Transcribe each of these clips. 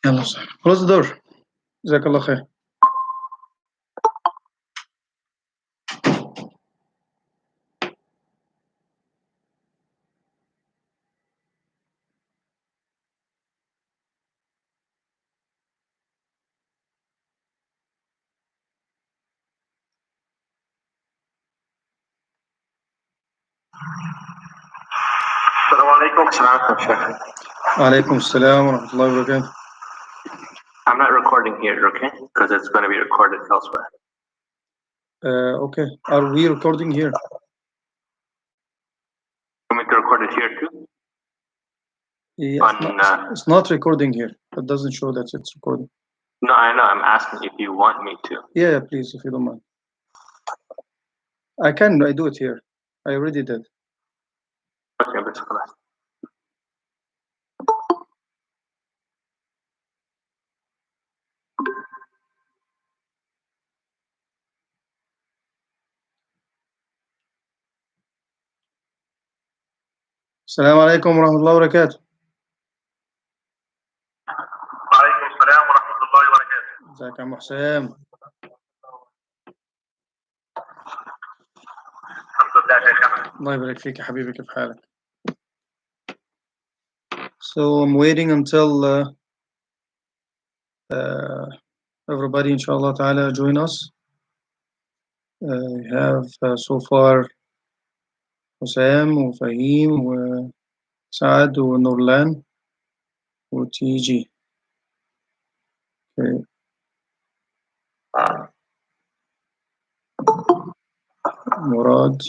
يلا صح. Close the door. جزاك الله خير. السلام عليكم. وعليكم السلام ورحمة الله وبركاته. I'm not recording here, okay? Because it's going to be recorded elsewhere. Okay. Are we recording here? You want me to record it here too? Yeah, it's not recording here. It doesn't show that it's recording. No, I know. I'm asking if you want me to. Yeah, please, if you don't mind. I do it here. I already did. Okay, that's correct. السلام عليكم ورحمة الله وبركاته. وعليكم السلام ورحمة الله وبركاته. ازيك يا عم حسام؟ الحمد لله يا شيخنا. الله يبارك فيك يا حبيبي، كيف حالك؟ So I'm waiting until everybody inshallah ta'ala join us. We have so far Husam وفهيم وسعد ونورلان وتيجي. Okay. مراد.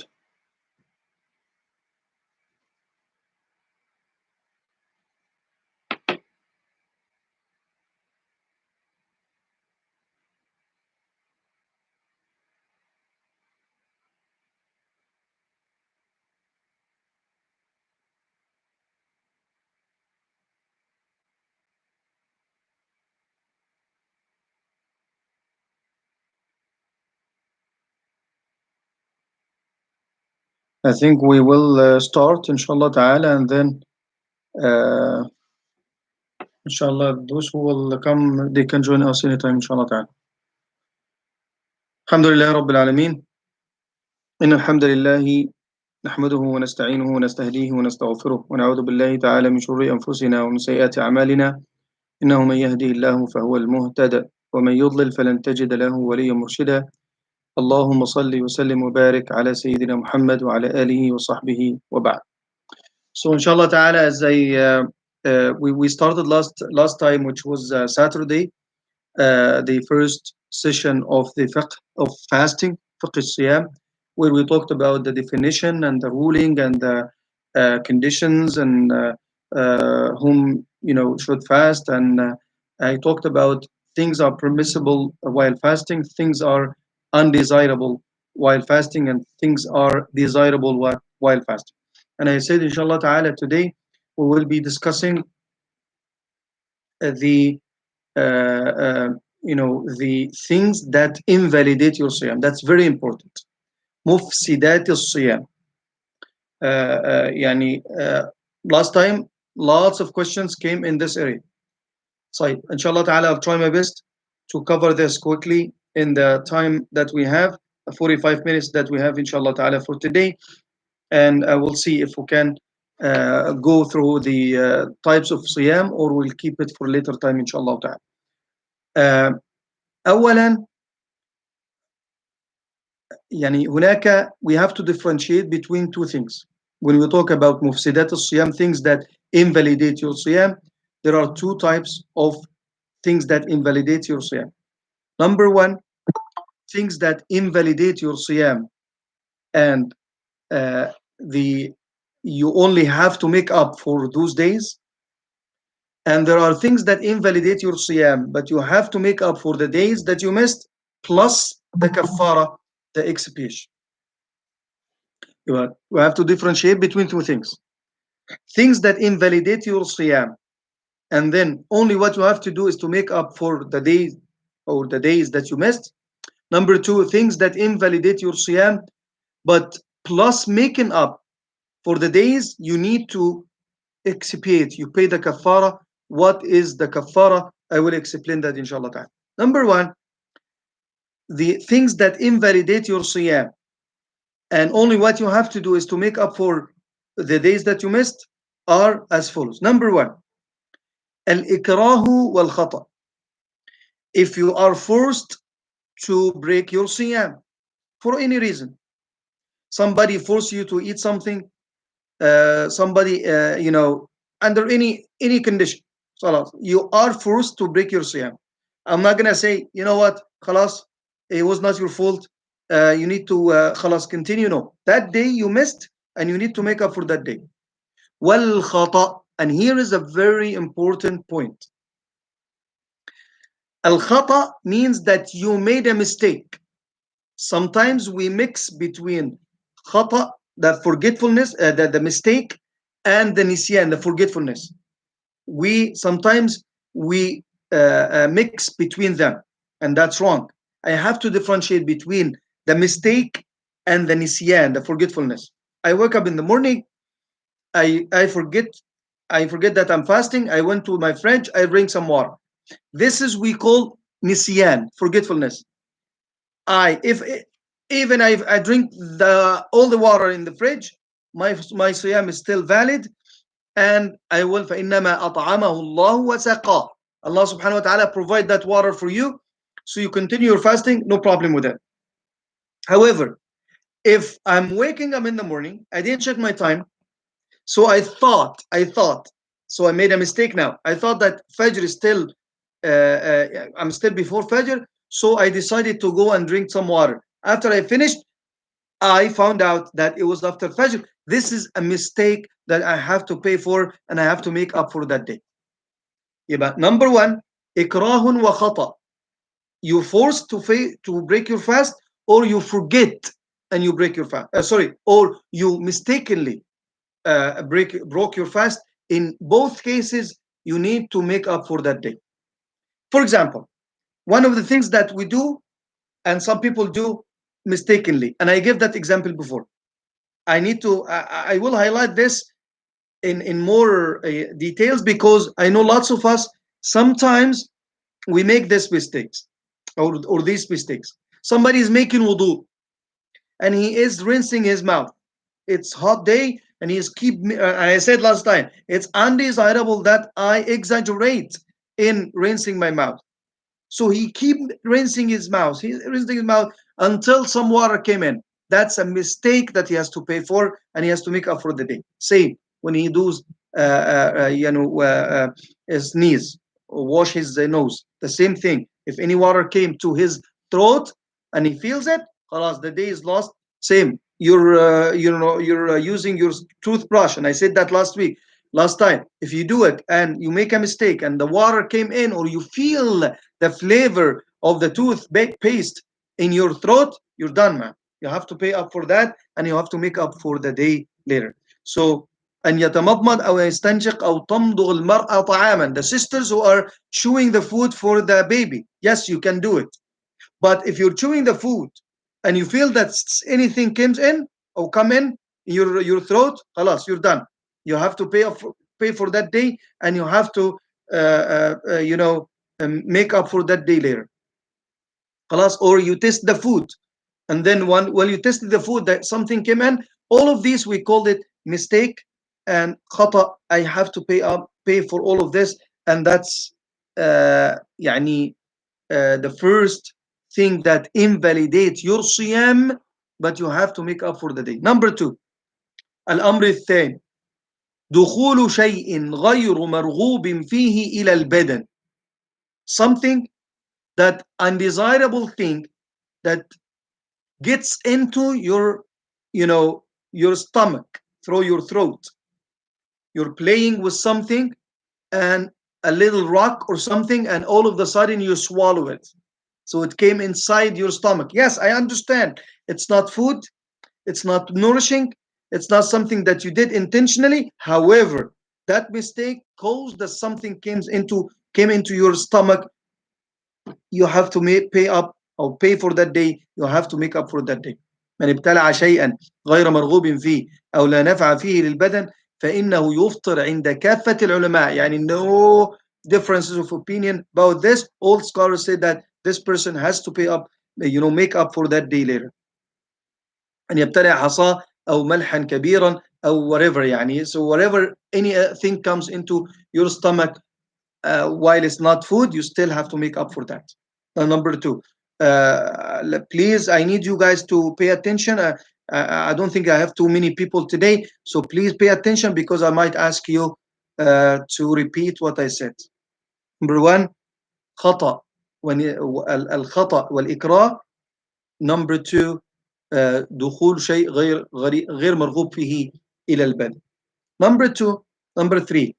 I think we will start inshallah ta'ala, and then inshallah those who will come, they can join us anytime inshallah ta'ala. Alhamdulillah Rabbil Alameen. إن الحمد لله نحمده ونستعينه ونستهديه ونستغفره ونعوذ بالله تعالى من شرور أنفسنا ومن سيئات أعمالنا إنه من يهده الله فهو المهتد ومن يضلل فلن تجد له وليا مرشدا. اللهم صل وسلم وبارك على سيدنا محمد وعلى آله وصحبه وبعد. So inshallah ta'ala, as we started last time, which was Saturday, the first session of the fiqh of fasting, fiqh al-siyam, where we talked about the definition and the ruling and the conditions and whom should fast, and I talked about things are permissible while fasting, things are undesirable while fasting, and things are desirable while fasting. And I said inshallah ta'ala today we will be discussing the things that invalidate your siyam. That's very important. مفسدات الصيام. Last time lots of questions came in this area. So inshallah ta'ala I'll try my best to cover this quickly in the time that we have, 45 minutes that we have inshallah ta'ala for today, and we'll see if we can go through the types of siyam, or we'll keep it for later time inshallah ta'ala. أولا we have to differentiate between two things. When we talk about mufsidat al-siyam, things that invalidate your siyam, there are two types of things that invalidate your siyam. Number one, things that invalidate your siyam, and you only have to make up for those days. And there are things that invalidate your siyam, but you have to make up for the days that you missed, plus the kafara, the expiation. You have to differentiate between two things. Things that invalidate your siyam, and then only what you have to do is to make up for the days or the days that you missed. Number two, things that invalidate your siyam, but plus making up for the days you need to expiate. You pay the kafara. What is the kafara? I will explain that inshallah ta'ala. Number one, the things that invalidate your siyam, and only what you have to do is to make up for the days that you missed, are as follows. Number one, al-ikrahu wal-khata. If you are forced to break your siyam for any reason, somebody force you to eat something, somebody, under any condition, خلاص, you are forced to break your siyam. I'm not gonna say, you know what, خلاص, it was not your fault. You need to خلاص continue. No, that day you missed, and you need to make up for that day. Wal khata, and here is a very important point. Al khata means that you made a mistake. Sometimes we mix between khata, the forgetfulness, the mistake, and the nisyan, the forgetfulness. We sometimes we mix between them, and that's wrong. I have to differentiate between the mistake and the nisyan, the forgetfulness. I wake up in the morning, I forget that I'm fasting. I went to my fridge, I drink some water. This is we call nisyan, forgetfulness. I if even I drink all the water in the fridge, my siyam is still valid, and I will فإنما أطعمه الله وسقاه. Allah subhanahu wa ta'ala provide that water for you, so you continue your fasting, no problem with it. However, if I'm waking up in the morning, I didn't check my time, so so I made a mistake now. I thought that Fajr is still, I'm still before Fajr, so I decided to go and drink some water. After I finished, I found out that it was after Fajr. This is a mistake that I have to pay for, and I have to make up for that day. يبقى number one, إكراه وخطأ. You forced to break your fast, or you forget and you break your fast. Or you mistakenly broke your fast. In both cases, you need to make up for that day. For example, one of the things that we do, and some people do mistakenly, and I gave that example before. I will highlight this in more details, because I know lots of us sometimes we make these mistakes, or these mistakes. Somebody is making wudu, and he is rinsing his mouth. It's hot day, and he is I said last time, it's undesirable that I exaggerate in rinsing my mouth. So he keep rinsing his mouth. He's rinsing his mouth until some water came in. That's a mistake that he has to pay for, and he has to make up for the day. Same when he does, sneeze or wash his nose. The same thing. If any water came to his throat and he feels it, خلاص, the day is lost. Same. You're using your toothbrush, and I said that last time. If you do it and you make a mistake, and the water came in, or you feel the flavor of the toothpaste in your throat, you're done, man. You have to pay up for that, and you have to make up for the day later. So, أن يتمضمض أو يستنشق أو تمضغ المرأة طعاما. The sisters who are chewing the food for the baby, yes, you can do it. But if you're chewing the food and you feel that anything comes in or come in your throat, خلاص, you're done. You have to pay for that day, and you have to make up for that day later. خلاص. Or you taste the food, and then when you tasted the food, that something came in. All of these we called it mistake and خطأ. I have to pay for all of this, and that's the first thing that invalidates your siyam, but you have to make up for the day. Number two, الأمر الثاني دخول شيء غير مرغوب فيه إلى البدن. Something, that undesirable thing that gets into your stomach, through your throat. You're playing with something, and a little rock or something, and all of a sudden you swallow it. So it came inside your stomach. Yes, I understand. It's not food. It's not nourishing. It's not something that you did intentionally. However, that mistake caused that something came into your stomach. You have to pay up, or pay for that day. You have to make up for that day. من ابتلع شيئا غير مرغوب فيه أو لا نفع فيه للبدن فإنه يفطر عند كافة العلماء. يعني no differences of opinion about this. All scholars say that this person has to pay up, make up for that day later. أن يبتلع حصاه أو ملحا كبيرا أو whatever يعني. So whatever anything comes into your stomach while it's not food, you still have to make up for that. Number two, please, I need you guys to pay attention. I don't think I have too many people today, so please pay attention because I might ask you to repeat what I said. Number one, خطأ الخطأ والإكراه. Number two, دخول شيء غير مرغوب فيه إلى البلد. Number three,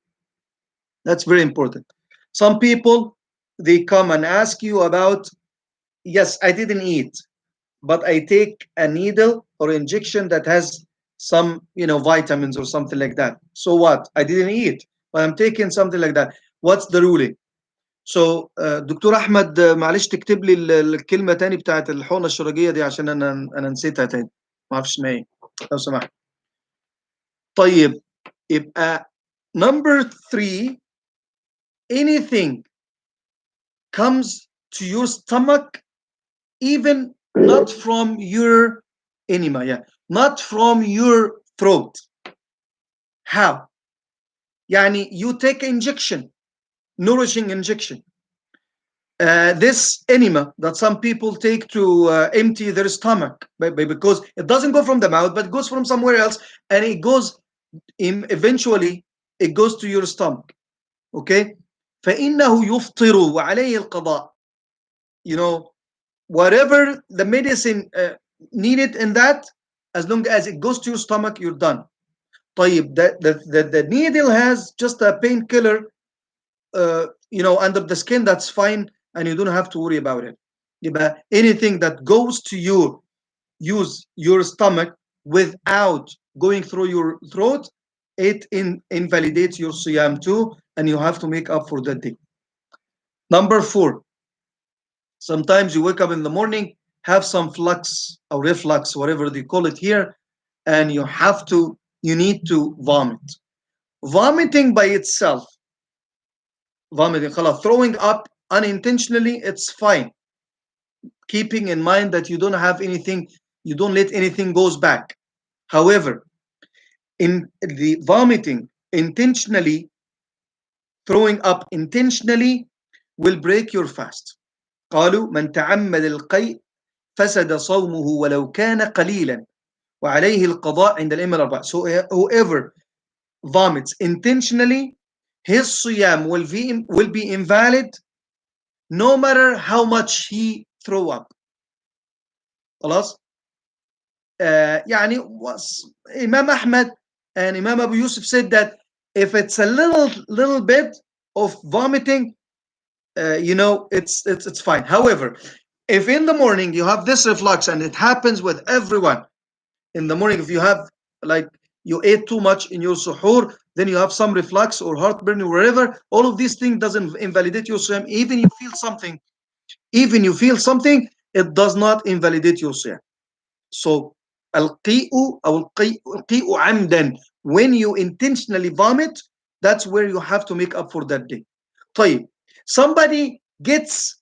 that's very important. Some people, they come and ask you about, yes, I didn't eat, but I take a needle or injection that has some, vitamins or something like that. So what? I didn't eat, but I'm taking something like that. What's the ruling? So دكتور احمد معلش تكتب لي الكلمه تاني بتاعت الحقنه الشرجيه دي عشان انا نسيتها تاني، ما اعرفش اسمها ايه لو سمحت. طيب يبقى number three, anything comes to your stomach, even not from your enema, not from your throat. How? يعني you take injection, nourishing injection. This enema that some people take to empty their stomach, because it doesn't go from the mouth, but it goes from somewhere else, and it goes eventually it goes to your stomach. Okay, فإنه يفطر وعليه القضاء. Whatever the medicine needed in that, as long as it goes to your stomach, you're done. طيب, the needle has just a painkiller, under the skin, that's fine, and you don't have to worry about it. يبقى anything that goes to use your stomach without going through your throat, it invalidates your siyam too, and you have to make up for that day. Number four, sometimes you wake up in the morning, have some flux or reflux, whatever they call it here, and you need to vomit. Vomiting by itself, throwing up unintentionally, it's fine, keeping in mind that you don't have anything, you don't let anything goes back. However, in the vomiting intentionally, throwing up intentionally, will break your fast. قالوا من تعمد القيء فسد صومه ولو كان قليلا وعليه القضاء عند الأئمة الأربعة. So whoever vomits intentionally, his siyam will be invalid no matter how much he throw up. خلاص. يعني Imam Ahmad and Imam Abu Yusuf said that if it's a little bit of vomiting, it's fine. However, if in the morning you have this reflux, and it happens with everyone in the morning, if you have, like, you ate too much in your suhoor, then you have some reflux or heartburn or whatever, all of these things doesn't invalidate your siyam. Even you feel something, it does not invalidate your siyam. So القيء أو القيء عمدا, when you intentionally vomit, that's where you have to make up for that day. طيب, somebody gets,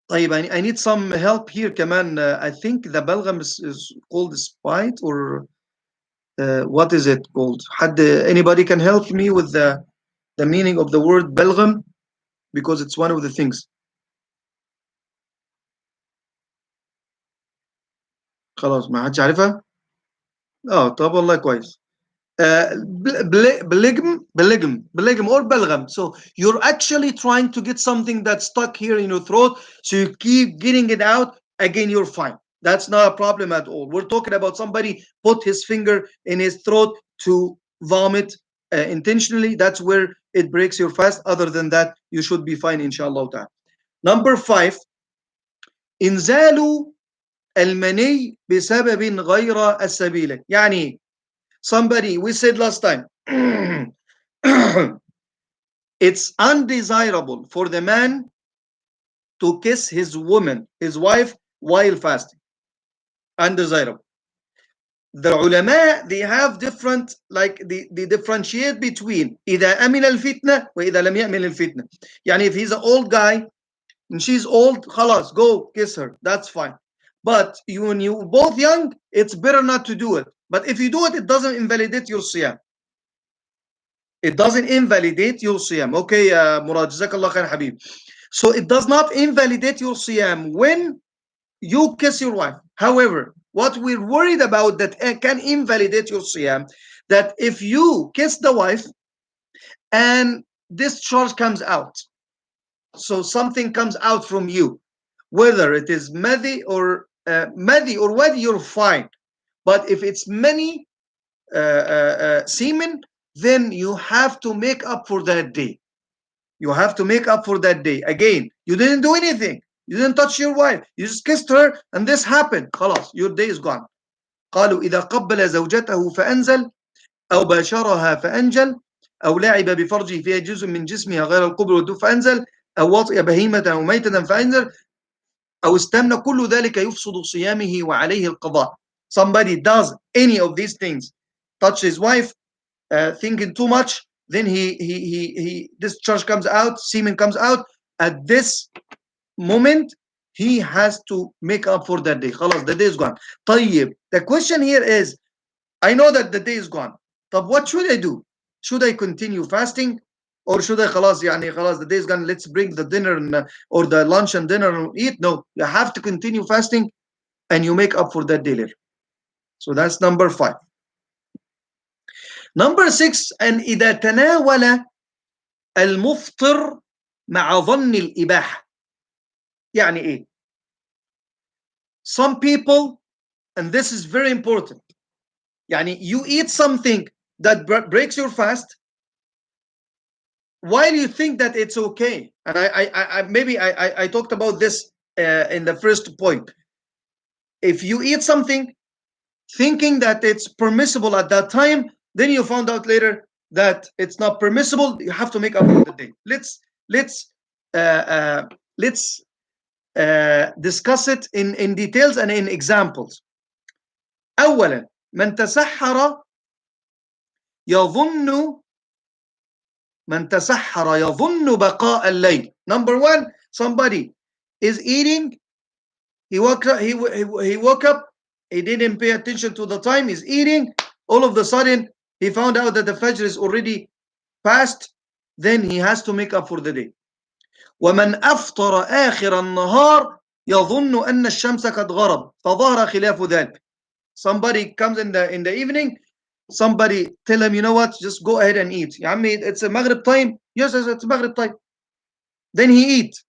طيب, I need some help here كمان. I think the balgam is called spite, or what is it called? Anybody can help me with the meaning of the word balgam, because it's one of the things. خلاص ما حدش عارفها. طب والله كويس. Belegum or belgam. So you're actually trying to get something that's stuck here in your throat, so you keep getting it out. Again, you're fine. That's not a problem at all. We're talking about somebody put his finger in his throat to vomit intentionally. That's where it breaks your fast. Other than that, you should be fine, inshallah. Number five, إنزال المني بسبب غير السبيل. يعني somebody, we said last time, it's undesirable for the man to kiss his wife, while fasting. Undesirable. The ulama, they have different, like they differentiate between إذا أمن الفتنة وإذا لم يأمن الفتنة. يعني if he's an old guy and she's old, خلاص, go kiss her, that's fine. But when you both young, it's better not to do it. But if you do it, it doesn't invalidate your siyam. It doesn't invalidate your siyam. Okay, Murad, jazakallah khair, Habib. So it does not invalidate your siyam when you kiss your wife. However, what we're worried about that can invalidate your siyam, that if you kiss the wife and this charge comes out, so something comes out from you, whether it is madhi or wadi, you're fine. But if it's many semen, then you have to make up for that day. You have to make up for that day. Again, you didn't do anything. You didn't touch your wife. You just kissed her and this happened. خلاص, your day is gone. قالوا إذا قبل زوجته فأنزل أو باشرها فأنجل أو لعب بفرجه فيها جزء من جسمها غير القبل والدب فأنزل أو وطئ بهيمة أو ميتة فأنزل أو استمنى كل ذلك يفسد صيامه وعليه القضاء. Somebody does any of these things, touch his wife, thinking too much, then this charge comes out, semen comes out. At this moment, he has to make up for that day. خلاص, the day is gone. طيب, the question here is, I know that the day is gone. طب what should I do? Should I continue fasting? Or should I خلاص, يعني خلاص, the day is gone, let's bring the dinner or the lunch and dinner and eat? No, you have to continue fasting and you make up for that day later. So that's number 5. Number 6, and إذا تناول المفطر مع ظن الإباحة. يعني إيه? Some people, and this is very important, يعني you eat something that breaks your fast while you think that it's okay. And I talked about this in the first point. If you eat something thinking that it's permissible at that time, then you found out later that it's not permissible, you have to make up for the day. Let's discuss it in details and in examples. أولا, من تسحر يظن بقاء الليل. Number 1, somebody is eating, he woke up, he didn't pay attention to the time, he's eating, all of a sudden he found out that the Fajr is already past, then he has to make up for the day. ومن أفطر آخر النهار يظن أن الشمس قد غرب فظهر خلاف ذلك. Somebody comes in the evening, somebody tell him, you know what, just go ahead and eat. يا عمي, it's a Maghrib time. Yes, it's Maghrib time. Then he ate.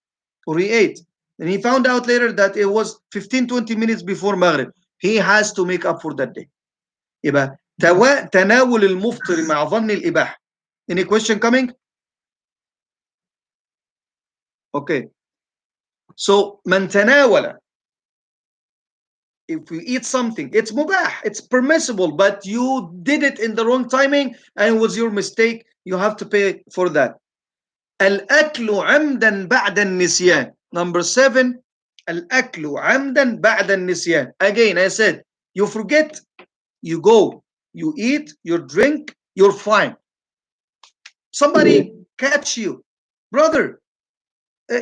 And he found out later that it was 15-20 minutes before Maghrib. He has to make up for that day. يبقى تناول المفطر مع ظن الإباحة. Any question coming? Okay. So من تناول, if you eat something, it's mubah, it's permissible, but you did it in the wrong timing and it was your mistake, you have to pay for that. الأكل عمدا بعد النسيان. Number 7, الأكل عمدا بعد النسيان. Again, I said, you forget, you go, you eat, you drink, you're fine. Somebody catch you, brother,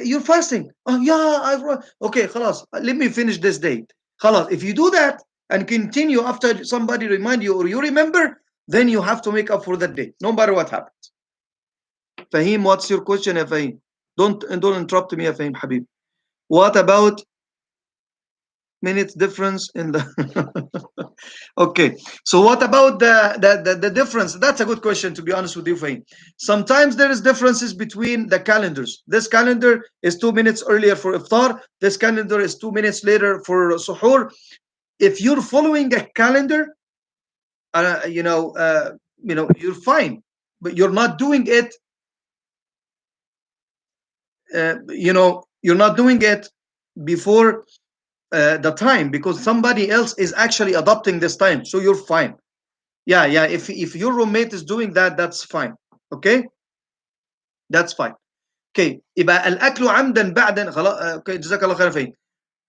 you're fasting. Oh yeah, okay, خلاص, let me finish this date. خلاص, if you do that and continue after somebody remind you or you remember, then you have to make up for that day, no matter what happens. Fahim, what's your question, ya Fahim? Don't interrupt me, ya Fahim, Habib. What about minutes difference in the okay, so what about the difference? That's a good question, to be honest with you, Fahim. Sometimes there is differences between the calendars. This calendar is 2 minutes earlier for iftar, this calendar is 2 minutes later for suhoor. If you're following a calendar, you're fine, but you're not doing it, you're not doing it before the time, because somebody else is actually adopting this time, so you're fine. Yeah, if your roommate is doing that, that's fine. Okay, that's fine. Okay, يبقى الأكل عمدا بعدا خلاص. Okay, جزاك الله خير.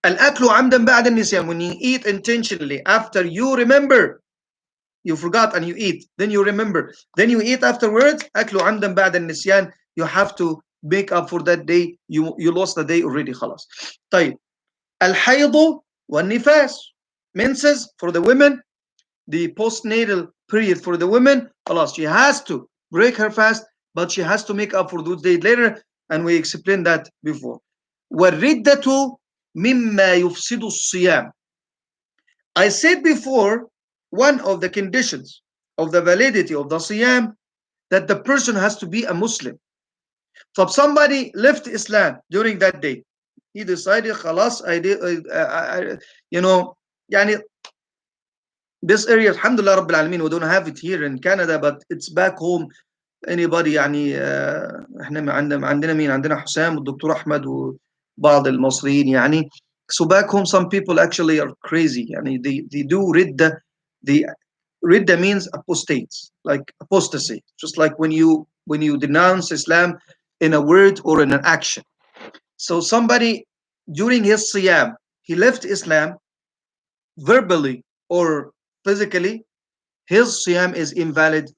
الأكل عمدا بعد النسيان, when you eat intentionally after you remember, you forgot and you eat, then you remember, then you eat afterwards. أكل عمدا بعد النسيان, you have to make up for that day. You lost the day already. خلاص. طيب, الحيض والنفاس, menses for the women, the postnatal period for the women. خلاص, she has to break her fast, but she has to make up for those days later, and we explained that before. والردة مما يفسد الصيام. I said before, one of the conditions of the validity of the siyam, that the person has to be a Muslim. So if somebody left Islam during that day, he decided, خلاص, I did, you know, يعني, this area, alhamdulillah Rabbil Alameen, we don't have it here in Canada, but it's back home. Anybody يعني, احنا عندنا مين؟ عندنا حسام والدكتور أحمد وبعض المصريين يعني. So back home, some people actually are crazy. يعني they do ridda. The ridda means apostates, like apostasy, just like when you denounce Islam in a word or in an action. So somebody during his siyam, he left Islam verbally or physically, his siyam is invalid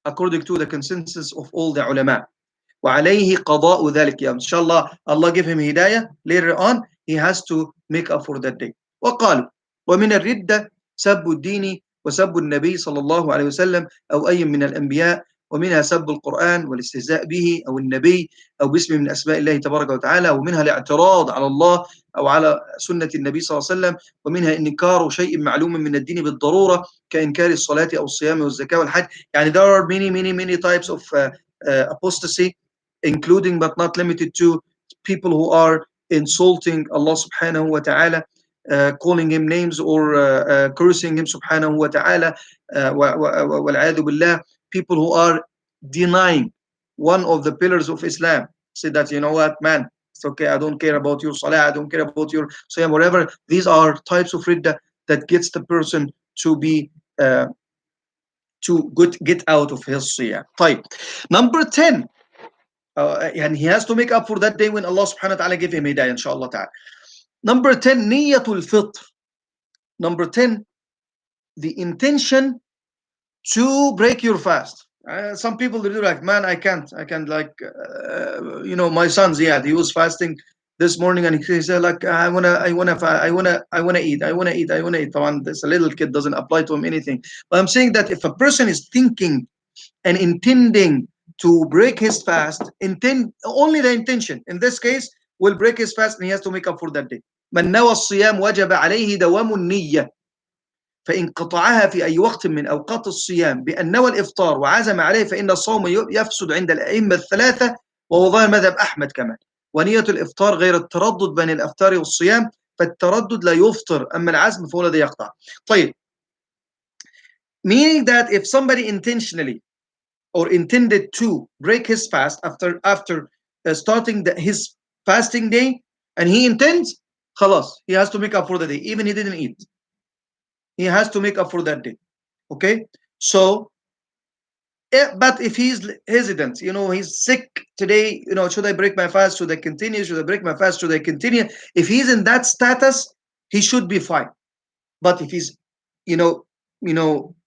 according to the consensus of all the ulama. وعليه قضاء ذلك يوم. Inshallah, Allah give him hidayah. Later on, he has to make up for that day. وقالوا ومن الردة سب الدين وسب النبي صلى الله عليه وسلم أو أي من الأنبياء، ومنها سب القرآن والاستهزاء به أو النبي أو باسم من أسماء الله تبارك وتعالى، ومنها الاعتراض على الله أو على سنة النبي صلى الله عليه وسلم، ومنها إنكار شيء معلوم من الدين بالضرورة كإنكار الصلاة أو الصيام والزكاة والحج. يعني there are many types of apostasy, including but not limited to people who are insulting Allah subhanahu wa ta'ala, calling him names or cursing him subhanahu wa ta'ala, wal'adu billah, people who are denying one of the pillars of Islam. Say that, you know what, man, it's okay, I don't care about your salah, I don't care about your siyam, whatever. These are types of ridda that gets the person to be to get out of his siyam. طيب. Number 10, and he has to make up for that day when Allah subhanahu wa ta'ala give him hidayah, inshallah ta'ala. Number 10, niyatul fitr. Number 10, the intention to break your fast. Some people do like, man, I can't like, my son Ziad, he was fasting this morning and he said like, I wanna eat. طبعا this a little kid, doesn't apply to him anything. But I'm saying that if a person is thinking and intending to break his fast, only the intention in this case will break his fast, and he has to make up for that day. من نوى الصيام وجب عليه دوام النية، فإن قطعها في أي وقت من أوقات الصيام بأن نوى الإفطار وعزم عليه فإن الصوم يفسد عند الأئمة الثلاثة، وهو ظاهر مذهب أحمد كمان. ونية الإفطار غير التردد بين الإفطار والصيام، فالتردد لا يفطر، أما العزم فهو الذي يقطع. طيب, meaning that if somebody intentionally or intended to break his fast after starting his fasting day, and he intends, خلاص, he has to make up for the day, even he didn't eat. He has to make up for that day. Okay, so but if he's hesitant, he's sick today, should I break my fast? Should I continue? Should I break my fast? Should I continue? If he's in that status, he should be fine. But if he's,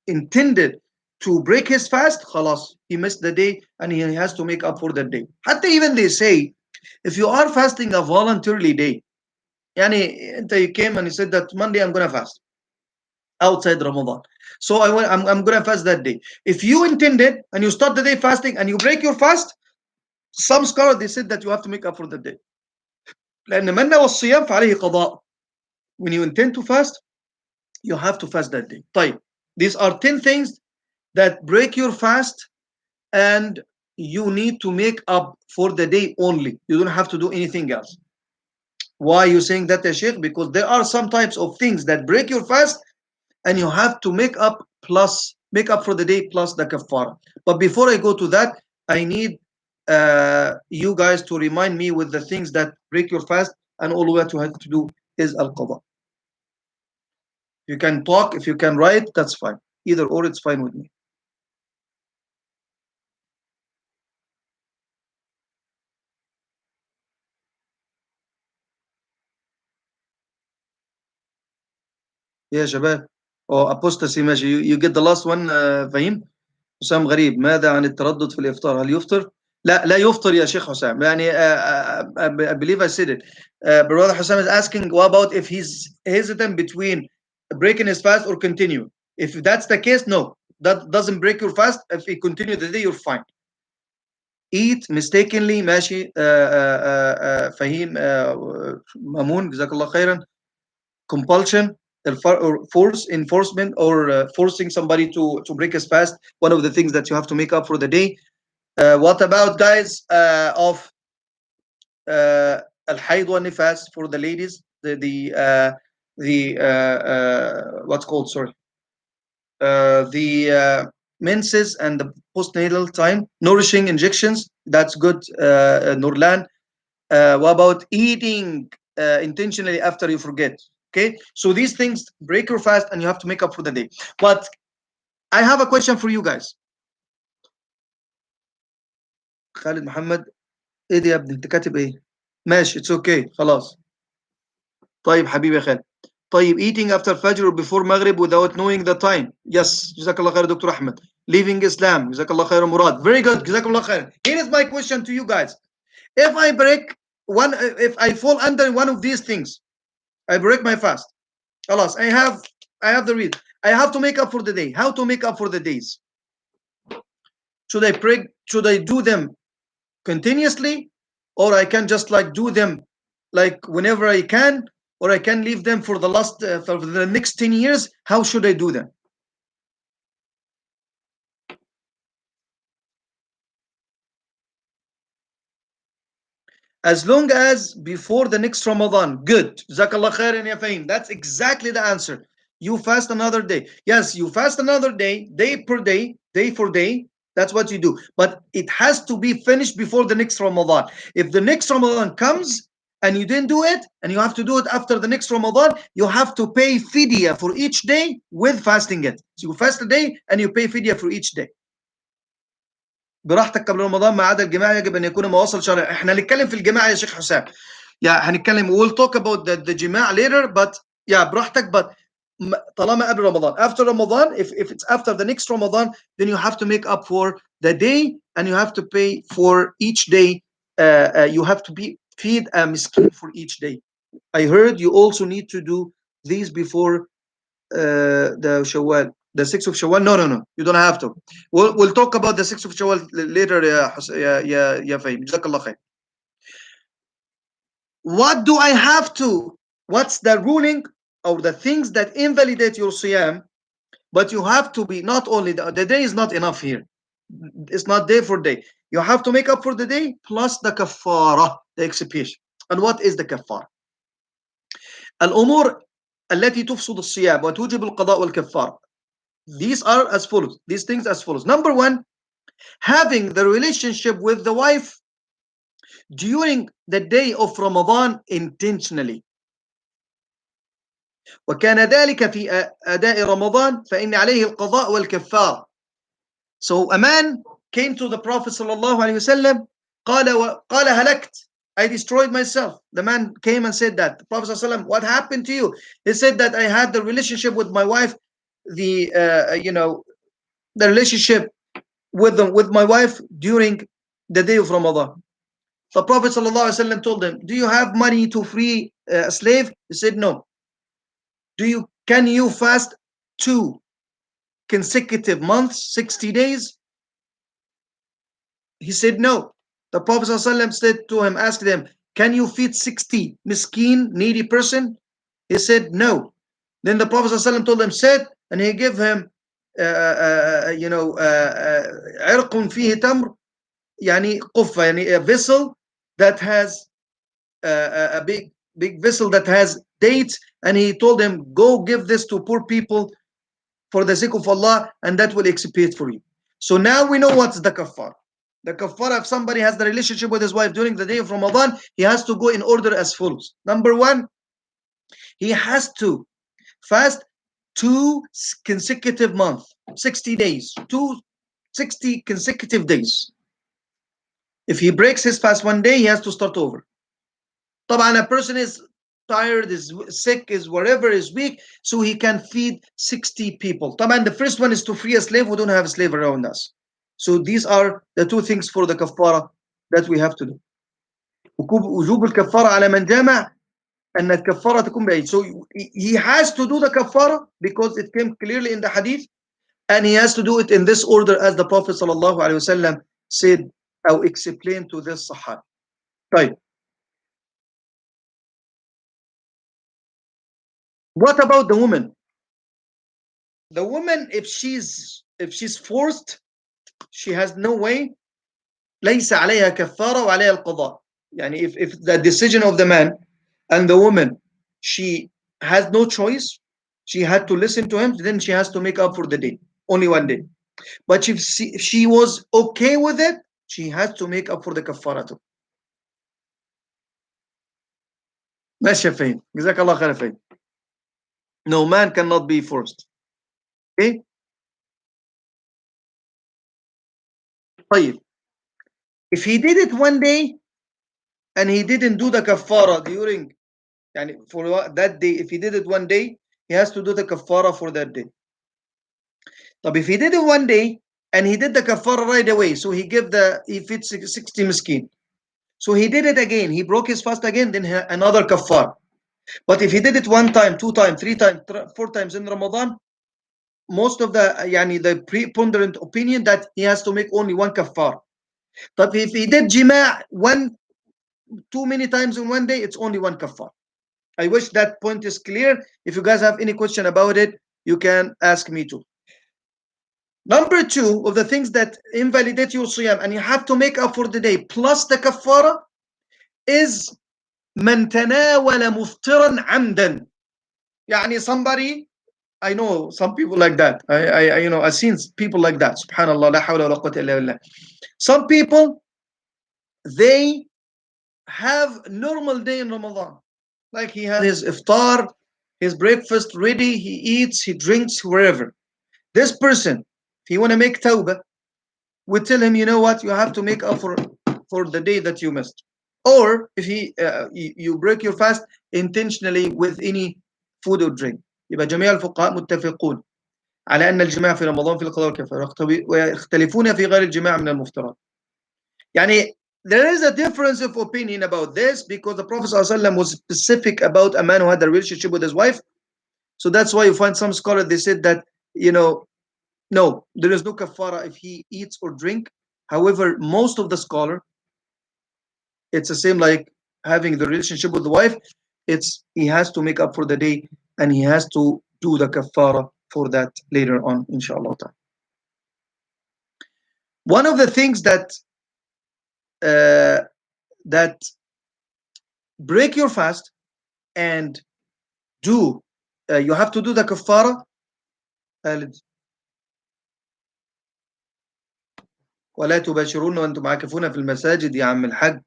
intended to break his fast, خلاص, he missed the day and he has to make up for that day. Hatta even they say, if you are fasting a voluntarily day, yani you came and you said that Monday I'm gonna fast outside Ramadan, so I'm gonna fast that day. If you intended and you start the day fasting and you break your fast, some scholars they said that you have to make up for the day. لأن من نوى الصيام فعليه قضاء. When you intend to fast, you have to fast that day. طيب, these are 10 things that break your fast, and you need to make up for the day only. You don't have to do anything else. Why are you saying that, Sheikh? Because there are some types of things that break your fast, and you have to make up for the day plus the kafara. But before I go to that, I need you guys to remind me with the things that break your fast, and all we have to do is al-qada. You can talk, if you can write, that's fine. Either or, it's fine with me. يا شباب. apostasy ماشي. You get the last one. فهيم. حسام غريب، ماذا عن التردد في الإفطار؟ هل يفطر؟ لا يفطر يا شيخ حسام. يعني I believe I said it. Brother Husam is asking, what about if he's hesitant between breaking his fast or continue? If that's the case, no, that doesn't break your fast. If you continue the day, you're fine. Eat mistakenly ماشي. فهيم مامون جزاك الله خيرا. Compulsion or force enforcement or forcing somebody to break his fast, one of the things that you have to make up for the day. What about guys of al-hayd wa nifas for the ladies, what's called, sorry, the menses and the postnatal time, nourishing injections, that's good. Nurlan. What about eating intentionally after you forget? Okay, so these things break your fast and you have to make up for the day. But I have a question for you guys. Khalid Muhammad، ايه دي يا ابني؟ انت كاتب ايه؟ ماشي، it's okay خلاص. طيب حبيبي يا خالد. طيب eating after Fajr or before Maghrib without knowing the time. Yes, جزاك الله خير دكتور أحمد. Leaving Islam. جزاك الله خير مراد. Very good. جزاك الله خير. Here is my question to you guys. If I break one, if I fall under one of these things, I break my fast. Alas, I have the read. I have to make up for the day. How to make up for the days? Should I do them continuously, or I can just like do them like whenever I can, or I can leave them for the last for the next 10 years? How should I do them? As long as before the next Ramadan. Good. Jazakallah khairan ya Fahim. That's exactly the answer. You fast another day. Yes, you fast another day, day per day, day for day. That's what you do. But it has to be finished before the next Ramadan. If the next Ramadan comes and you didn't do it, and you have to do it after the next Ramadan, you have to pay fidya for each day with fasting it. So you fast a day and you pay fidya for each day. براحتك قبل رمضان ما عدا الجماع يجب ان يكون ما وصل شهر. احنا هنتكلم في الجماع يا شيخ حسام. هنتكلم. we'll talk about the جماع later, but براحتك. But طالما قبل رمضان, after Ramadan, if it's after the next Ramadan, then you have to make up for the day and you have to pay for each day. You have to feed a miskin for each day. I heard you also need to do these before the Shawwal, the 6th of Shawwal. No, you don't have to. We'll talk about the 6th of Shawwal later. Ya Fahim. Jazakallah khair. What do I have to? What's the ruling or the things that invalidate your siyam? But you have to be not only the day is not enough here. It's not day for day. You have to make up for the day plus the kafara, the expiation. And what is the kafara? الأمور التي تفسد الصيام وتوجب القضاء والكفارة. These are as follows. These things as follows. Number one, having the relationship with the wife during the day of Ramadan intentionally. وكان ذلك في أداء رمضان فإن عليه القضاء والكفارة. So a man came to the Prophet sallallahu alaihi wasallam. قال هلكت. I destroyed myself. The man came and said that. The Prophet sallallahu alaihi wasallam, what happened to you? He said that I had the relationship with my wife, the relationship with my wife during the day of Ramadan. The Prophet ﷺ told him, do you have money to free a slave? He said, no. Can you fast 2 consecutive months, 60 days? He said, no. The Prophet ﷺ said to him, asked him, can you feed 60 miskin, needy person? He said, no. Then the Prophet ﷺ told him, sit, and he gave him عرق فيه تمر, يعني قفة, يعني a vessel that has a big vessel that has dates, and he told him, go give this to poor people for the sake of Allah, and that will expiate for you. So now we know what's the kafar. The kafar, if somebody has the relationship with his wife during the day of Ramadan, he has to go in order as follows. Number one, he has to fast 2 consecutive months, 60 days, 60 consecutive days. If he breaks his fast one day, he has to start over. طبعا a person is tired, is sick, is whatever, is weak, so he can feed 60 people. طبعا the first one is to free a slave. We don't have a slave around us. So these are the two things for the kafara that we have to do. وجوب الكفارة على من جامع أن الكفارة تكون بعيد. So he has to do the kafara because it came clearly in the hadith, and he has to do it in this order as the Prophet sallallahu alaihi wasallam said or explained to this Sahaba. طيب. What about the woman? The woman, if she's forced, she has no way. ليس عليها كفارة وعليها القضاء. يعني if the decision of the man and the woman, she has no choice, she had to listen to him, then she has to make up for the day, only one day. But if she was okay with it, she has to make up for the kafara too. ماشي يا فهيم، جزاك الله خير يا فهيم. No man cannot be forced. Okay. طيب. If he did it one day and he didn't do the kafara during, يعني for that day, if he did it one day, he has to do the kafara for that day. But if he did it one day and he did the kafara right away, so he fed 60 miskin. So he did it again, he broke his fast again, then another kafara. But if he did it one time, two times, three times, four times in Ramadan, most of the preponderant opinion that he has to make only one kafara. But if he did jima' too many times in one day, it's only one kafara. I wish that point is clear. If you guys have any question about it, you can ask me too. Number two of the things that invalidate your siyam and you have to make up for the day plus the kafara is من تناول مفطرا عمدا. يعني somebody, I know some people like that. I've seen people like that. Subhanallah, la hawla wa la quwwata illa billah. Some people, they have normal day in Ramadan. Like he has his iftar, his breakfast ready, he eats, he drinks wherever. This person, if he want to make tawbah, we tell him, you know what, you have to make up for the day that you missed. Or if you break your fast intentionally with any food or drink. يبقى جميع الفقهاء متفقون على أن الجماع في رمضان في القضاء والكفارة ويختلفون في غير الجماع من المفترض. يعني there is a difference of opinion about this because the Prophet ﷺ was specific about a man who had a relationship with his wife. So that's why you find some scholars, they said that, no, there is no kafara if he eats or drink. However, most of the scholar, it's the same like having the relationship with the wife. He has to make up for the day and he has to do the kafara for that later on, inshallah. One of the things that break your fast and you have to do the kafara. ولا تباشرون وانتم عاكفون في المساجد يا عم الحاج.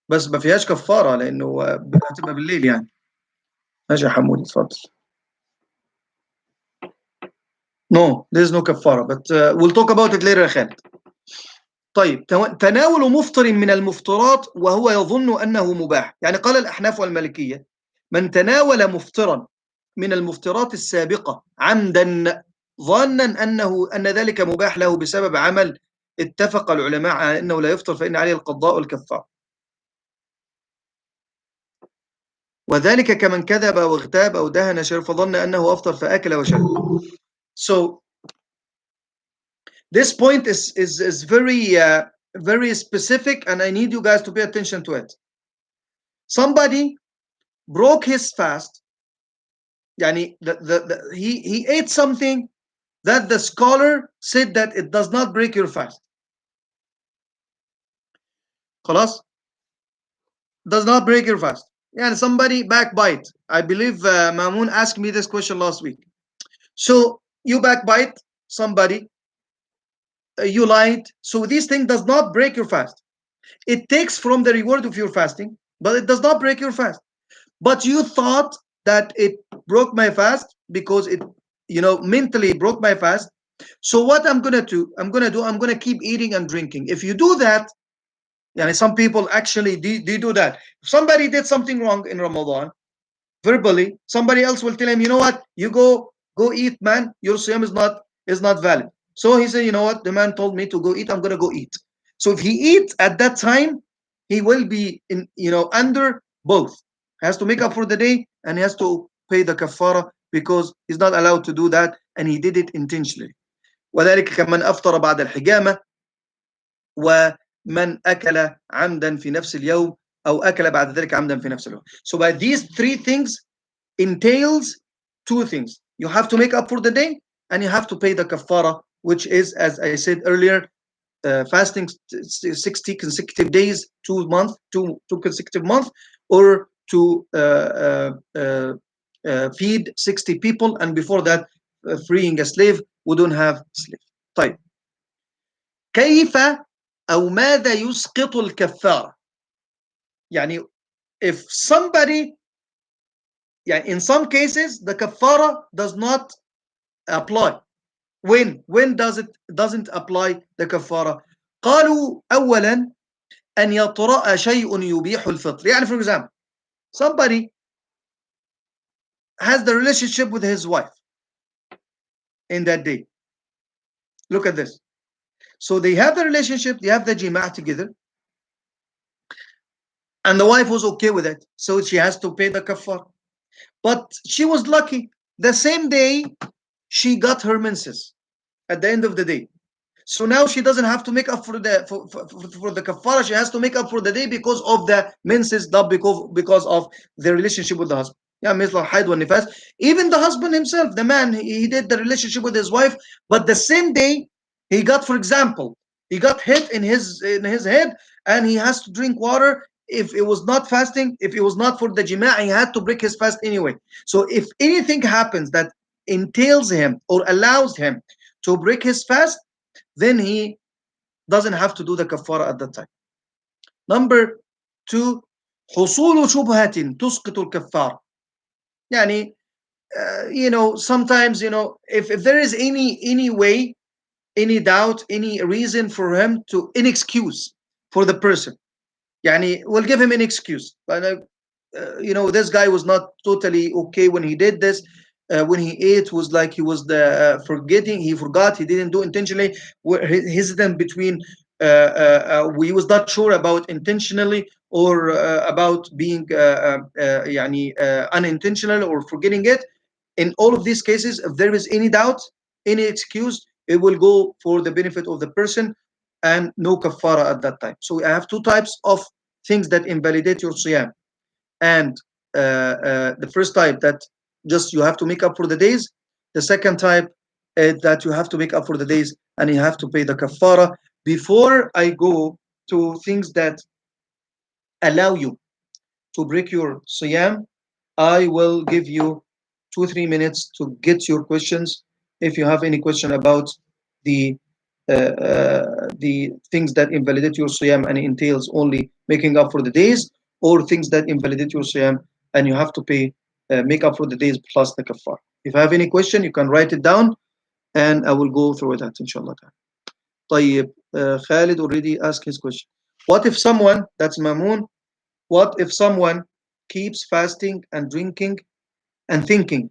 بس ما فيهاش كفاره لانه هتبقى بالليل يعني. ماشي يا حمودي اتفضل. No, there is no kafara, but we'll talk about it later يا خالد. طيب تناول مفطر من المفطرات وهو يظن أنه مباح. يعني قال الأحناف والمالكية من تناول مفطرا من المفطرات السابقة عمدا ظانا أن ذلك مباح له بسبب عمل اتفق العلماء على أنه لا يفطر فإن عليه القضاء والكفار. وذلك كمن كذب أو اغتاب أو دهن شرب فظن أنه أفطر فأكل وشرب. So this point is very specific, and I need you guys to pay attention to it. Somebody broke his fast. Yani he ate something that the scholar said that it does not break your fast. خلاص? Does not break your fast. Yani somebody backbite. I believe Mamoon asked me this question last week. So you backbite somebody, you lied. So this thing does not break your fast. It takes from the reward of your fasting, but it does not break your fast. But you thought that it broke my fast because it, mentally broke my fast. So what I'm gonna do, I'm gonna keep eating and drinking. If you do that, some people actually they do that. If somebody did something wrong in Ramadan verbally, somebody else will tell him, you know what, you go eat, man, your siyam is not valid. So he said, you know what, the man told me to go eat, I'm gonna go eat. So if he eats at that time, he will be in, under both. He has to make up for the day, and he has to pay the kafara, because he's not allowed to do that, and he did it intentionally. وذلك كمن أفطر بعد الحجامة، ومن أكل عمدا في نفس اليوم، أو أكل بعد ذلك عمدا في نفس اليوم. So by these three things entails two things. You have to make up for the day, and you have to pay the kafara, which is, as I said earlier, fasting 60 consecutive days, 2 months, two consecutive months, or to feed 60 people, and before that freeing a slave who don't have slave. طيب، كيف أو ماذا يسقط الكفارة؟ يعني if somebody, يعني in some cases the kafara does not apply. When doesn't apply the kafara? قالوا أولا أن يطرأ شيء يبيح الفطر. يعني for example, somebody has the relationship with his wife in that day. Look at this. So they have the relationship, they have the jima' together, and the wife was okay with it, so she has to pay the kafara. But she was lucky. The same day she got her menses at the end of the day. So now she doesn't have to make up for the kafara. She has to make up for the day because of the menses, not because of the relationship with the husband. Yeah, مثل الحيض والنفاس. Even the husband himself, the man, he did the relationship with his wife, but the same day he got, for example, he got hit in his head, and he has to drink water. If it was not fasting, if it was not for the jima', he had to break his fast anyway. So if anything happens that entails him or allows him to break his fast, then he doesn't have to do the kafara at that time. Number two, حصول شبهة تسقط الكفارة. يعني sometimes, if there is any way, any doubt, any reason for him to, an excuse for the person, يعني we'll give him an excuse. But this guy was not totally okay when he did this. When he ate, was like he was forgetting. He forgot. He didn't do intentionally. We're hesitant between. We was not sure about intentionally or about being unintentional or forgetting it. In all of these cases, if there is any doubt, any excuse, it will go for the benefit of the person, and no kafara at that time. So I have two types of things that invalidate your siyam. And the first type, that just you have to make up for the days. The second type is that you have to make up for the days, and you have to pay the kafara. Before I go to things that allow you to break your siyam, I will give you 2-3 minutes to get your questions. If you have any question about the the things that invalidate your siyam and entails only making up for the days, or things that invalidate your siyam and you have to pay make up for the days plus the kafar. If you have any question, you can write it down, and I will go through that, inshallah. طيب, Khalid already asked his question. What if someone, that's Mamoon, what if someone keeps fasting and drinking and thinking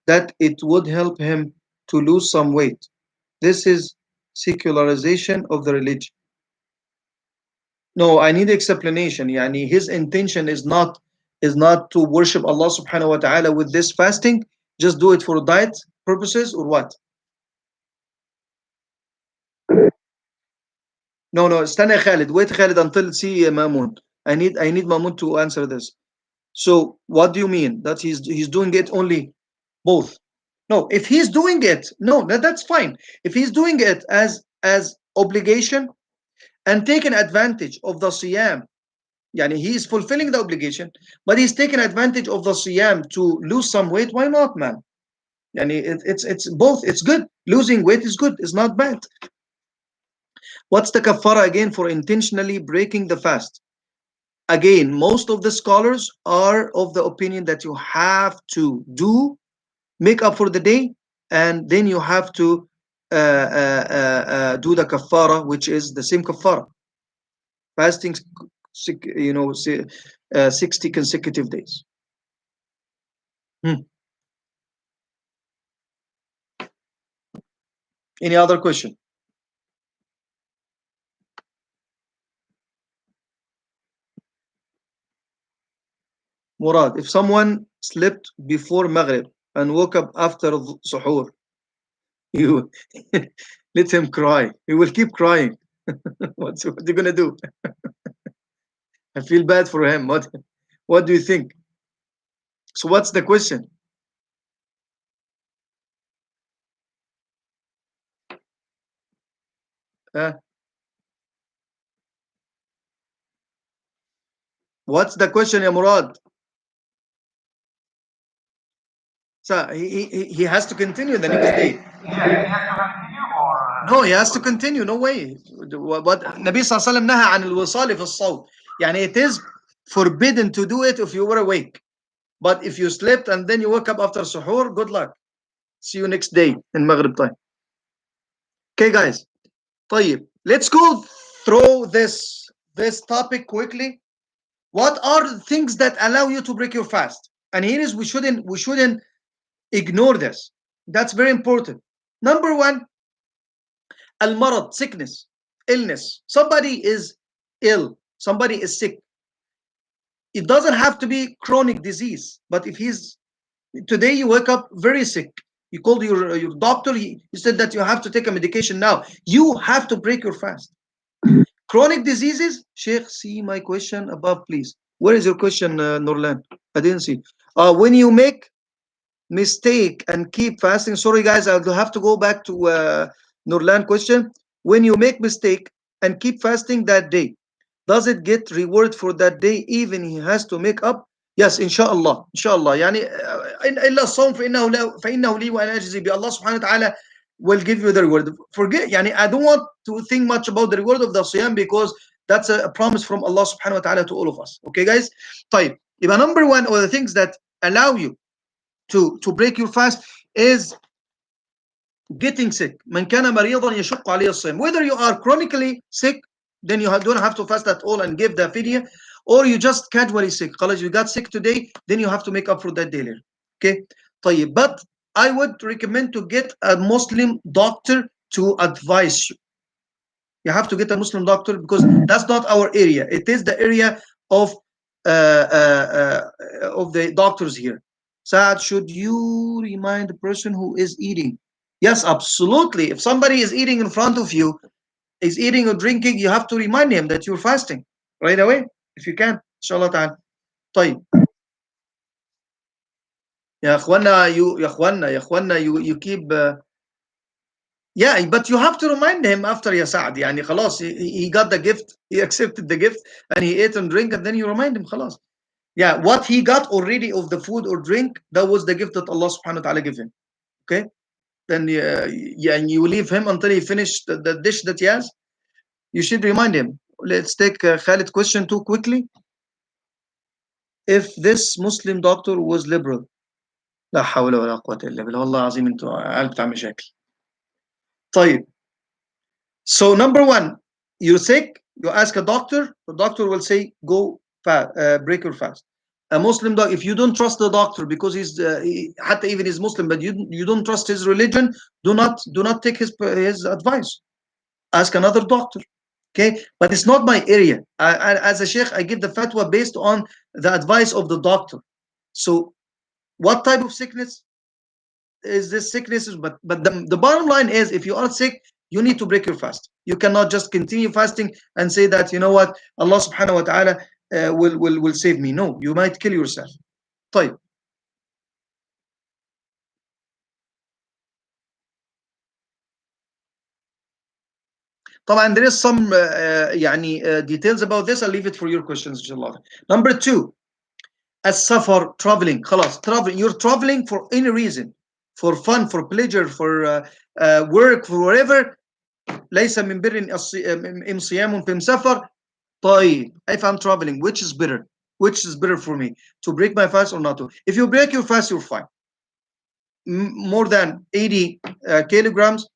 that it would help him to lose some weight? This is secularization of the religion. No, I need explanation. Yani his intention is not to worship Allah subhanahu wa ta'ala with this fasting. Just do it for diet purposes, or what? No, استنى Khalid. Wait, Khalid, until see Mamun. I need Mamun to answer this. So what do you mean? That he's doing it only both? No, if he's doing it, no, that's fine. If he's doing it as obligation and taking advantage of the siyam, yani he is fulfilling the obligation, but he's taking advantage of the siyam to lose some weight, why not, man? Yani it's both. It's good. Losing weight is good. It's not bad. What's the kafara again for intentionally breaking the fast? Again, most of the scholars are of the opinion that you have to make up for the day, and then you have to do the kafara, which is the same kafara, fasting 60 consecutive days. Any other question? Murad, if someone slept before Maghrib and woke up after suhoor, you let him cry. He will keep crying. What are you gonna do? I feel bad for him. What do you think? So what's the question? What's the question, ya Murad? So he has to continue the next day. No, he has to continue. No way. What Nabi Sallallahu Alaihi Wasallam naha عن الوصال في الصوم. يعني it is forbidden to do it if you were awake. But if you slept and then you woke up after suhoor, good luck. See you next day in Maghrib time. Okay, guys. طيب, let's go through this topic quickly. What are the things that allow you to break your fast? And here is we shouldn't ignore this. That's very important. Number one, al-marad, sickness, illness. Somebody is ill. Somebody is sick. It doesn't have to be chronic disease, but if he's today you wake up very sick, you called your doctor, he said that you have to take a medication now. You have to break your fast. Chronic diseases, Sheikh, see my question above, please. Where is your question, Nurlan? I didn't see. When you make mistake and keep fasting, sorry guys, I'll have to go back to Nurlan question. When you make mistake and keep fasting that day, does it get reward for that day even he has to make up? Yes, inshallah, inshallah. يعني إلا الصوم فإنه لي وأنا أجزي به. Allah subhanahu wa ta'ala will give you the reward. Forget, يعني I don't want to think much about the reward of the siyam because that's a promise from Allah subhanahu wa ta'ala to all of us. Okay, guys? طيب, يبقى number one of the things that allow you to break your fast is getting sick. من كان مريضا يشق عليه الصيام. Whether you are chronically sick, then you don't have to fast at all and give the fidya, or you just casually sick. خلاص, you got sick today, then you have to make up for that day later. Okay? طيب, but I would recommend to get a Muslim doctor to advise you. You have to get a Muslim doctor because that's not our area. It is the area of the doctors here. Saad, should you remind the person who is eating? Yes, absolutely. If somebody is eating in front of you, is eating or drinking, you have to remind him that you're fasting right away, if you can. Inshallah ta'ala. طيب. يا اخوانا you keep yeah, but you have to remind him after ya Saad. يعني خلاص, he got the gift, he accepted the gift, and he ate and drank, and then you remind him خلاص. Yeah, what he got already of the food or drink, that was the gift that Allah subhanahu wa ta'ala gave him. Okay? Then yeah, and you leave him until he finished the dish that he has. You should remind him. Let's take Khalid question too quickly. If this Muslim doctor was liberal, لا حول ولا قوة إلا بالله, والله العظيم انتوا عيال بتاع مشاكل. طيب. So number one, you're sick, you ask a doctor, the doctor will say, go break your fast. A Muslim doctor, if you don't trust the doctor because he's even he's Muslim, but you don't trust his religion, do not take his advice. Ask another doctor. Okay, but it's not my area. As a sheikh, I give the fatwa based on the advice of the doctor. So what type of sickness is this sickness? But the bottom line is, if you are sick, you need to break your fast. You cannot just continue fasting and say that, you know what, Allah subhanahu wa ta'ala will save me. No, you might kill yourself. طيب. طبعا there is some details about this. I'll leave it for your questions, inshallah. Number two, as-safar, traveling. خلاص, traveling. You're traveling for any reason, for fun, for pleasure, for work, for whatever. ليس من بر إن صيام في سفر. طيب, if I'm traveling, which is better? Which is better for me, to break my fast or not to? If you break your fast, you're fine. More than 80 kilometers,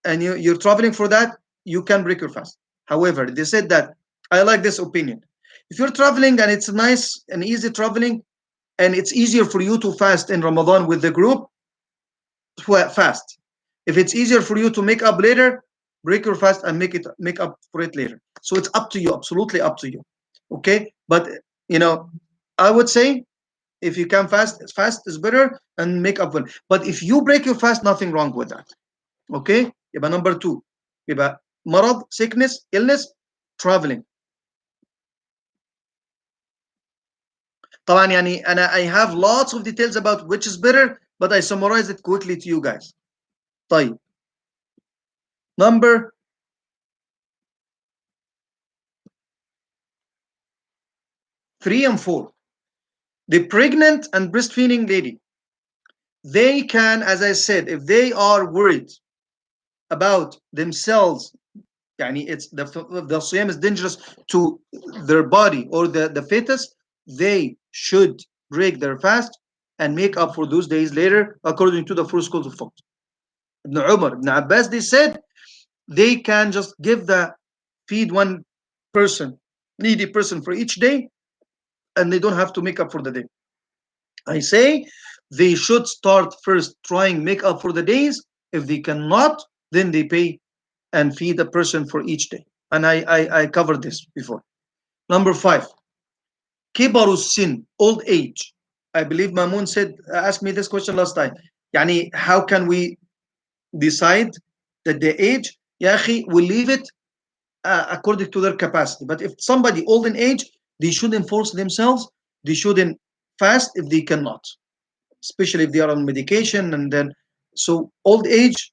and you're traveling for that, you can break your fast. However, they said that, I like this opinion. If you're traveling and it's nice and easy traveling, and it's easier for you to fast in Ramadan with the group, fast. If it's easier for you to make up later, break your fast and make up for it later. So it's up to you, absolutely up to you. Okay, but you know, I would say if you can fast is better and make up well. But if you break your fast, nothing wrong with that. Okay, يبقى number two يبقى مرض, sickness, illness, traveling. طبعا يعني انا I have lots of details about which is better, but I summarize it quickly to you guys. طيب, number 3 and 4, the pregnant and breastfeeding lady, they can, as I said, if they are worried about themselves, يعني it's the siyam is dangerous to their body or the fetus, they should break their fast and make up for those days later, according to the first schools of thought. Ibn Umar, Ibn Abbas, they said they can just feed one person, needy person for each day, and they don't have to make up for the day. I say they should start first trying make up for the days. If they cannot, then they pay and feed a person for each day. And I covered this before. Number 5, kibarus sin, old age. I believe Mamoon asked me this question last time. Yani, how can we decide that the age? Ya akhi, we leave it according to their capacity. But if somebody old in age, they shouldn't force themselves. They shouldn't fast if they cannot, especially if they are on medication. And then, so old age,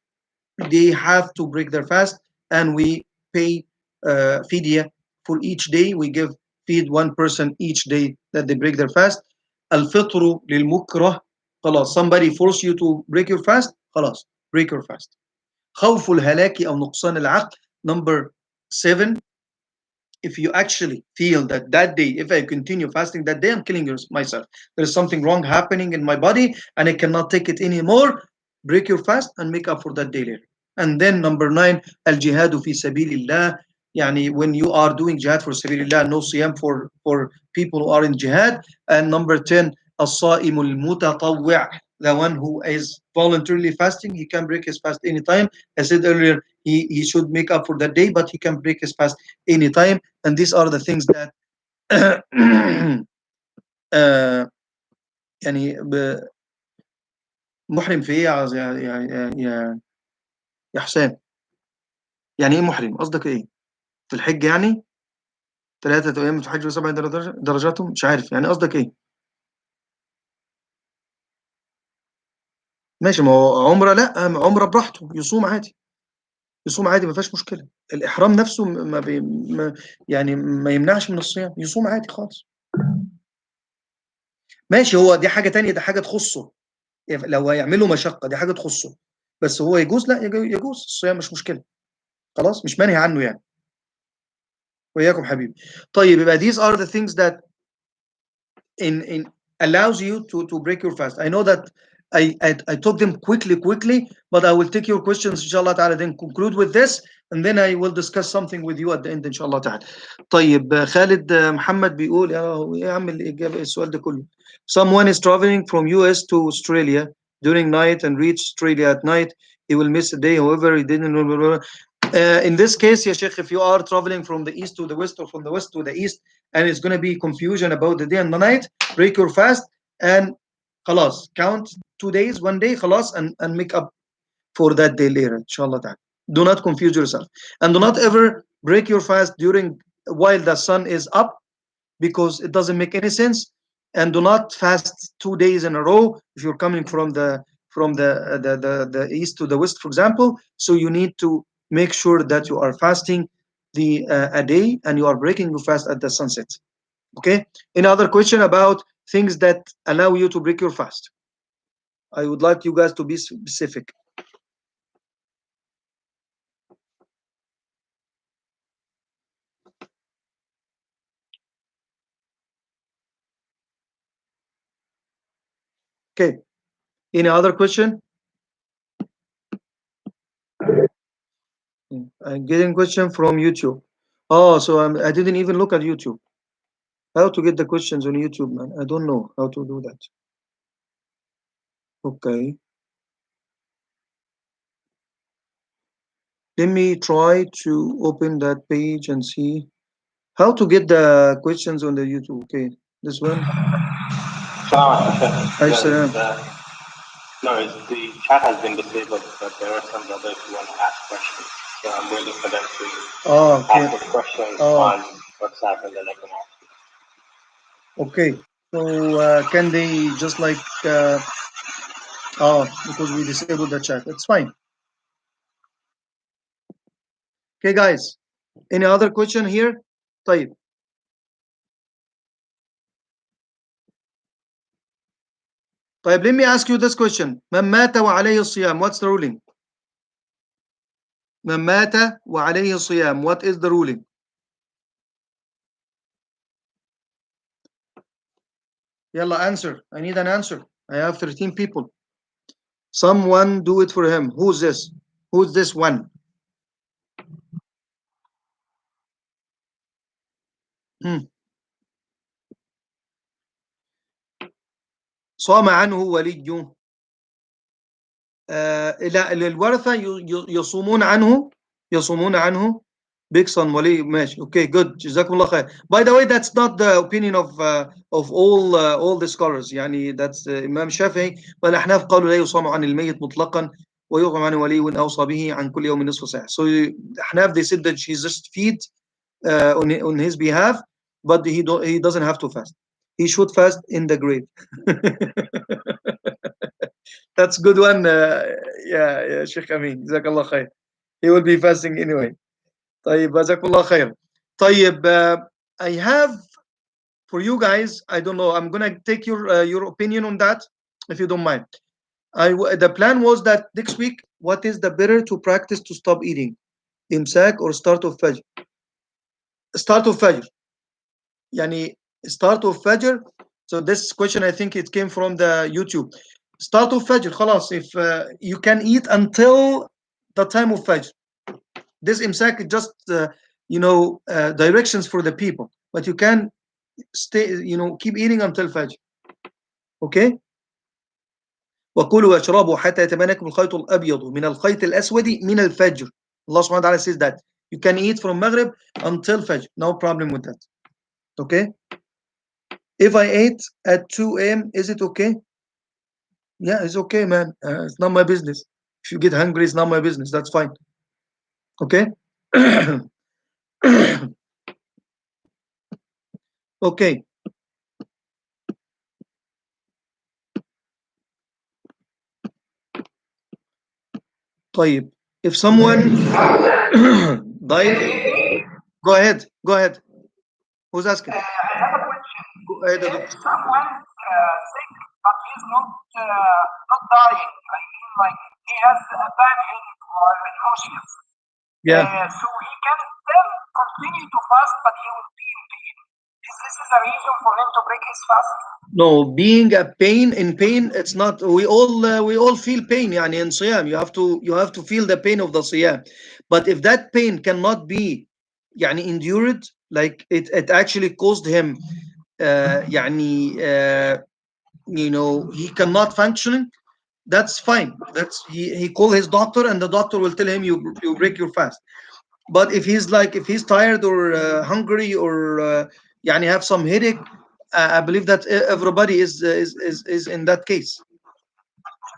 they have to break their fast, and we pay fidya for each day. We feed one person each day that they break their fast. الفطر للمكره خلاص, somebody force you to break your fast, خلاص, break your fast. خوف الهلاك أو نقصان العقل. Number 7, if you actually feel that that day, if I continue fasting that day, I'm killing myself, there's something wrong happening in my body and I cannot take it anymore, break your fast and make up for that day later. And then number 9, al jihadu fi sabilillah. Yani when you are doing jihad for sabilillah, no siyam for people who are in jihad. And number 10, as-saimul mutatawwi', the one who is voluntarily fasting, he can break his fast anytime. I said earlier, he should make up for that day, but he can break his fast anytime. And these are the things that يعني محرم في ايه يا حسام؟ يعني ايه محرم؟ قصدك ايه؟ في الحج يعني 3 أيام في الحج و7 درجاتهم، مش عارف يعني قصدك ايه. ماشي، ما هو عمره، لا عمره براحته، يصوم عادي، يصوم عادي ما فيهاش مشكله. الاحرام نفسه يعني ما يمنعش من الصيام، يصوم عادي خالص. ماشي، هو دي حاجه تانية، ده حاجه تخصه، لو هيعملوا مشقه دي حاجه تخصه، بس هو يجوز، لا يجوز الصيام مش مشكله، خلاص مش مانهي عنه يعني. وإياكم حبيبي. طيب يبقى these are the things that in allows you to break your fast. I know that I took them quickly, but I will take your questions inshallah ta'ala, then conclude with this, and then I will discuss something with you at the end inshallah ta'ala. طيب خالد محمد بيقول يا عم الإجابة السؤال ده كله. Someone is traveling from US to Australia during night and reach Australia at night. He will miss a day, however he didn't. In this case, ya Sheikh, if you are traveling from the east to the west or from the west to the east, and it's going to be confusion about the day and the night, break your fast and خلاص, count 2 days, 1 day, خلاص, and make up for that day later, inshallah ta'ala. Do not confuse yourself. And do not ever break your fast while the sun is up, because it doesn't make any sense. And do not fast 2 days in a row if you're coming from the east to the west, for example. So you need to make sure that you are fasting a day and you are breaking your fast at the sunset. Okay. Another question about things that allow you to break your fast. I would like you guys to be specific. Okay. Any other question? I'm getting question from YouTube. Oh, so I didn't even look at YouTube. How to get the questions on YouTube, man? I don't know how to do that. Okay. Let me try to open that page and see how to get the questions on the YouTube. Okay, this one. Hi, Salam. No, the chat has been disabled, but there are some brothers who want to ask questions. So I'm waiting for them to ask their questions on WhatsApp, and then I can ask you. Okay, so can they just like because we disabled the chat. It's fine. Okay, guys. Any other question here? طيب. طيب, let me ask you this question. من مات وعليه الصيام. What's the ruling? من مات وعليه الصيام. What is the ruling? Yalla, answer. I need an answer. I have 13 people. Someone do it for him. Who's this? Who's this one? صام عنه ولي. لا, الورثة يصومون عنه. يصومون عنه. Big son ولي. ماشي. Okay, good. جزاكم الله خير. By the way, that's not the opinion of all the scholars. يعني that's إمام شافعي والأحناف قالوا لا يصام عن الميت مطلقا ويغم عن ولي أوصى به عن كل يوم نصف ساعة. So أحناف, they said that she just feed on his behalf, but he doesn't have to fast. He should fast in the grave. That's good one. Yeah, Sheikh Amin. Jazakallah khair. He will be fasting anyway. طيب, Jazakallah khair. طيب, I have for you guys, I don't know, I'm gonna take your opinion on that, if you don't mind. The plan was that next week, what is the better to practice to stop eating? Imsak or start of Fajr? Start of Fajr. Yani, start of Fajr. So this question, I think it came from the YouTube. Start of Fajr, خلاص, if you can eat until the time of Fajr. This imsak is just, directions for the people. But you can stay, keep eating until Fajr. Okay? وَكُلُوا وَاشْرَبُوا حَتَّى يَتَبَيَنَ لَكُمُ الْخَيْطُ الْأَبْيَضُ مِنَ الْخَيْطِ الْأَسْوَدِ مِنَ الْفَجْرِ. Allah subhanahu wa ta'ala says that. You can eat from Maghrib until Fajr. No problem with that. Okay? If I ate at 2 a.m., is it okay? Yeah, it's okay, man. It's not my business. If you get hungry, it's not my business. That's fine. Okay? Okay. طيب. If someone died, go ahead. Go ahead. Who's asking? I have a question. Go ahead. If someone sick but he's not dying, I mean, like he has a bad headache or nauseous, Yeah. so he can still continue to fast, but he will be in pain. This is a reason for him to break his fast? No, being in pain, it's not. We all feel pain. Yani in siyam, you have to feel the pain of the siyam. But if that pain cannot be, yani endured, like it actually caused him, he cannot function. That's fine. That's he call his doctor, and the doctor will tell him you break your fast. But if he's tired or hungry or yani have some headache, I believe that everybody is in that case.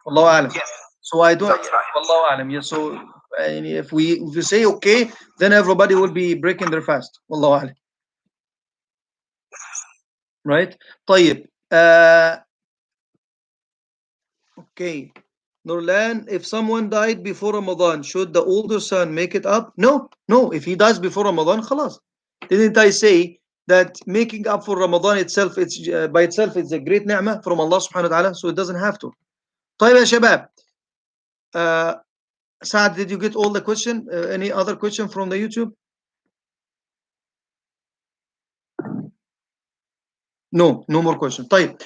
Wallahu alam. Yes. So I don't. That's right. Wallahu alam. Yeah. So if we say okay, then everybody will be breaking their fast. Wallahu alam. Right? طيب. Okay. Nurlan, if someone died before Ramadan, should the older son make it up? No. If he dies before Ramadan, khalas. Didn't I say that making up for Ramadan itself, it's by itself, it's a great ni'mah from Allah subhanahu wa ta'ala, so it doesn't have to. طيب يا شباب. Saad, did you get all the question? Any other question from the YouTube? No more question. طيب.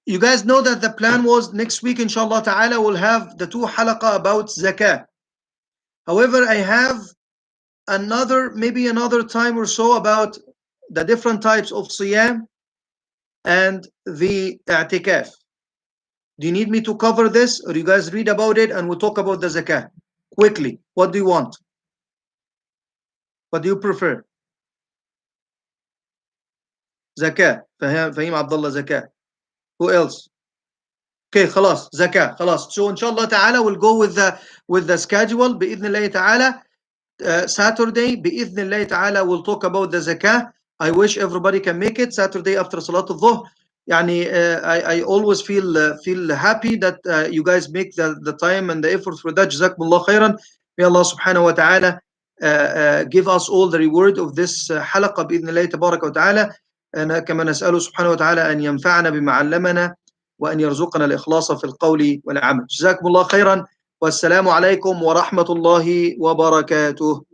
You guys know that the plan was next week, inshallah ta'ala, we'll have the 2 halaqa about zakah. However, I have maybe another time or so about the different types of siyam and the i'tikaf. Do you need me to cover this, or you guys read about it and we'll talk about the zakah quickly? What do you want? What do you prefer? Zakah. Fahim Abdullah, zakah. Who else? Okay, خلاص, zakah, خلاص. So inshallah ta'ala we'll go with the schedule بإذن الله تعالى. Saturday بإذن الله تعالى we'll talk about the zakah. I wish everybody can make it Saturday after Salat al-Dhuhr. Yani, I always feel happy that you guys make the time and the effort for that. Jazakumullah khairan. May Allah subhanahu wa ta'ala give us all the reward of this حلقة بإذن الله تبارك وتعالى. كما نسأله سبحانه وتعالى أن ينفعنا بما علمنا وأن يرزقنا الإخلاص في القول والعمل. جزاكم الله خيرا، والسلام عليكم ورحمة الله وبركاته.